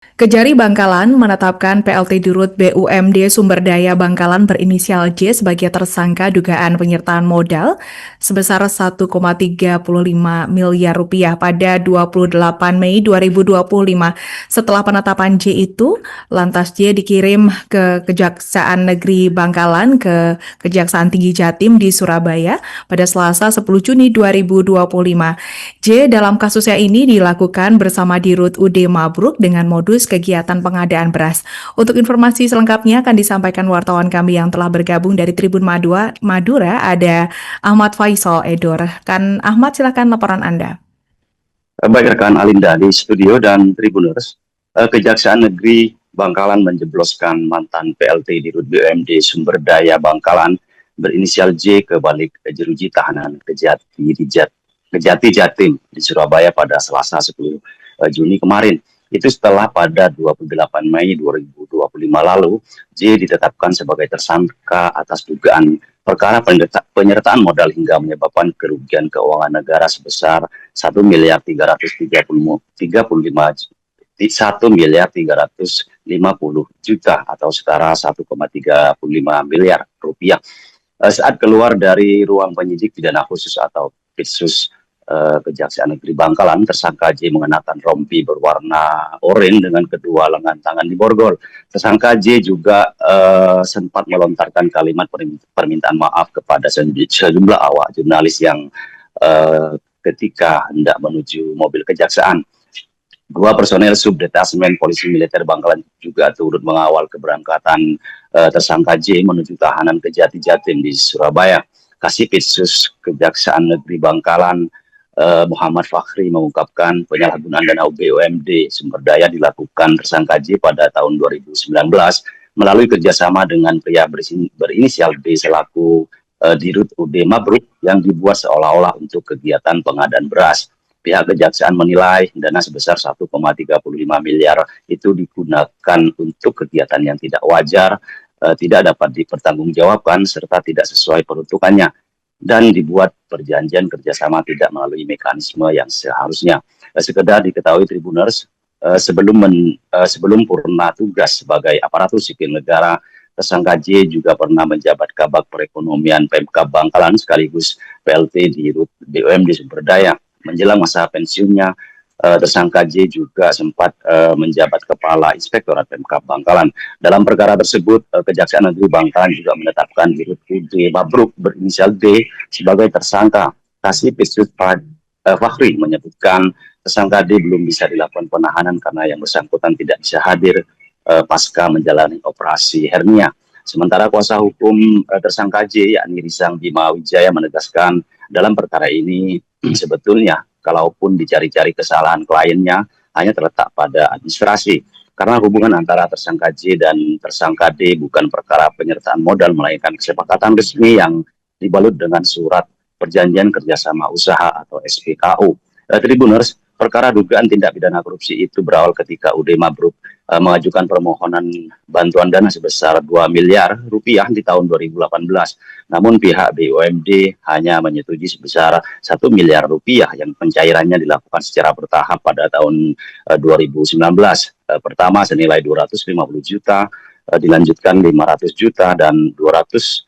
Kejari Bangkalan menetapkan PLT Dirut BUMD Sumber Daya Bangkalan berinisial J sebagai tersangka dugaan penyertaan modal sebesar 1,35 miliar rupiah pada 28 Mei 2025. Setelah penetapan J itu, lantas J dikirim ke Kejaksaan Negeri Bangkalan ke Kejaksaan Tinggi Jatim di Surabaya pada Selasa 10 Juni 2025. J dalam kasusnya ini dilakukan bersama Dirut UD Mabruk dengan modus kegiatan pengadaan beras. Untuk informasi selengkapnya akan disampaikan wartawan kami yang telah bergabung dari Tribun Madura, ada Ahmad Faisal Edor. Kan Ahmad, silakan laporan Anda. Baik rekan Alinda di studio dan Tribuners, Kejaksaan Negeri Bangkalan menjebloskan mantan PLT Dirut BUMD Sumber Daya Bangkalan berinisial J ke balik jeruji tahanan Kejati Jatim di Surabaya pada Selasa 10 Juni kemarin. Itu setelah pada 28 Mei 2025 lalu, J ditetapkan sebagai tersangka atas dugaan perkara penyertaan modal hingga menyebabkan kerugian keuangan negara sebesar 1.350 juta atau setara 1,35 miliar rupiah. Saat keluar dari ruang penyidik pidana khusus atau Pitsus Kejaksaan Negeri Bangkalan, tersangka J mengenakan rompi berwarna oranye dengan kedua lengan tangan diborgol. Tersangka J juga sempat melontarkan kalimat permintaan maaf kepada sejumlah awak jurnalis yang ketika hendak menuju mobil kejaksaan. Dua personel subdetasmen polisi militer Bangkalan juga turut mengawal keberangkatan tersangka J menuju tahanan Kejati Jatim di Surabaya. Kasipitsus Kejaksaan Negeri Bangkalan Muhammad Fakhri mengungkapkan penyalahgunaan dana BUMD Sumber Daya dilakukan tersangka J pada tahun 2019 melalui kerjasama dengan pria berinisial D selaku Dirut UD Mabruk yang dibuat seolah-olah untuk kegiatan pengadaan beras. Pihak kejaksaan menilai dana sebesar 1,35 miliar itu digunakan untuk kegiatan yang tidak wajar, tidak dapat dipertanggungjawabkan, serta tidak sesuai peruntukannya, dan dibuat perjanjian kerjasama tidak melalui mekanisme yang seharusnya. Sekedar diketahui Tribuners, sebelum purna tugas sebagai aparatur sipil negara, tersangka J juga pernah menjabat Kabag Perekonomian Pemkab Bangkalan sekaligus PLT di BUMD Sumber Daya. Menjelang masa pensiunnya, tersangka J juga sempat menjabat Kepala Inspektorat Pemkab Bangkalan. Dalam perkara tersebut, Kejaksaan Negeri Bangkalan juga menetapkan Dirut UD Mabruk berinisial D sebagai tersangka. Kasipitsus Fakhri menyebutkan tersangka D belum bisa dilakukan penahanan karena yang bersangkutan tidak bisa hadir pasca menjalani operasi hernia. Sementara kuasa hukum tersangka J, yakni Risang Bima Wijaya, menegaskan dalam perkara ini sebetulnya kalaupun dicari-cari kesalahan kliennya hanya terletak pada administrasi. Karena hubungan antara tersangka J dan tersangka D bukan perkara penyertaan modal, melainkan kesepakatan resmi yang dibalut dengan surat perjanjian kerjasama usaha atau SPKU. Tribuners, perkara dugaan tindak pidana korupsi itu berawal ketika UD Mabruk mengajukan permohonan bantuan dana sebesar 2 miliar rupiah di tahun 2018. Namun pihak BUMD hanya menyetujui sebesar 1 miliar rupiah yang pencairannya dilakukan secara bertahap pada tahun 2019. Pertama senilai 250 juta, dilanjutkan 500 juta dan 250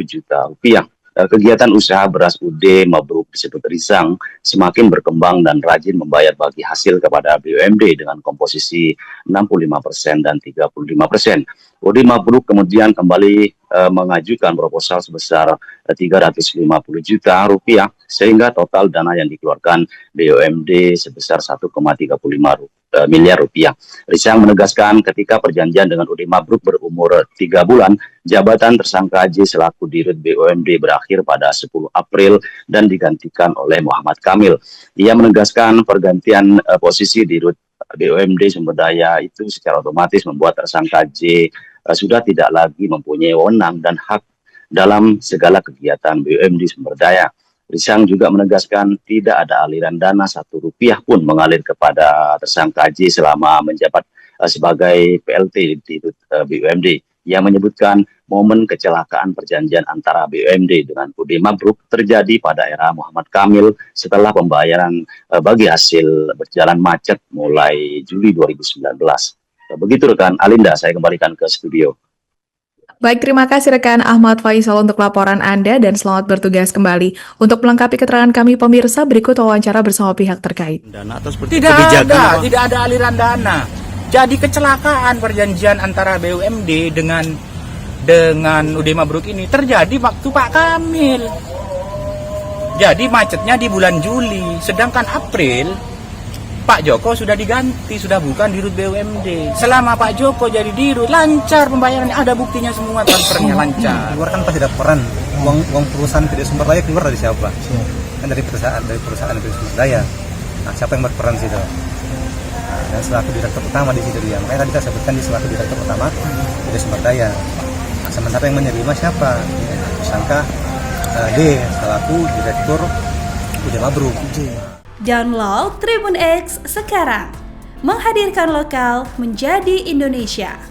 juta rupiah. Kegiatan usaha beras UD Mabruk disebut Risang semakin berkembang dan rajin membayar bagi hasil kepada BUMD dengan komposisi 65% dan 35%. UD Mabruk kemudian kembali mengajukan proposal sebesar 350 juta rupiah sehingga total dana yang dikeluarkan BUMD sebesar 1,35 miliar rupiah. Risang menegaskan ketika perjanjian dengan UD Mabruk berumur 3 bulan, jabatan tersangka J selaku Dirut BUMD berakhir pada 10 April dan digantikan oleh Muhammad Kamil. Ia menegaskan pergantian posisi Dirut BUMD Sumber Daya itu secara otomatis membuat tersangka J sudah tidak lagi mempunyai wewenang dan hak dalam segala kegiatan BUMD Sumber Daya. Risang juga menegaskan tidak ada aliran dana Rp1 pun mengalir kepada tersangka J selama menjabat sebagai PLT di BUMD. Ia menyebutkan momen kecelakaan perjanjian antara BUMD dengan UD Mabruk terjadi pada era Muhammad Kamil setelah pembayaran bagi hasil berjalan macet mulai Juli 2019. Begitu rekan Alinda, saya kembalikan ke studio. Baik, terima kasih rekan Ahmad Faisal untuk laporan Anda dan selamat bertugas kembali. Untuk melengkapi keterangan kami pemirsa, berikut wawancara bersama pihak terkait. Dana atau seperti tidak ada aliran dana. Jadi kecelakaan perjanjian antara BUMD dengan UD Mabruk ini terjadi waktu Pak Kamil. Jadi macetnya di bulan Juli, sedangkan April Pak Joko sudah diganti, sudah bukan dirut BUMD. Selama Pak Joko jadi dirut, lancar pembayarannya, ada buktinya semua, transfernya lancar. Keluar kan pasti ada peran, uang perusahaan PD Sumber Daya keluar dari siapa? Kan dari perusahaan PD Sumber Daya. Nah, siapa yang berperan situ? Nah, dan selaku direktur utama di situ dia. Makanya tadi kita sebutkan di selaku direktur utama PD Sumber Daya. Nah, sementara yang menerima siapa? Tersangka D selaku direktur UD Mabruk. Download Tribun X sekarang, menghadirkan lokal menjadi Indonesia.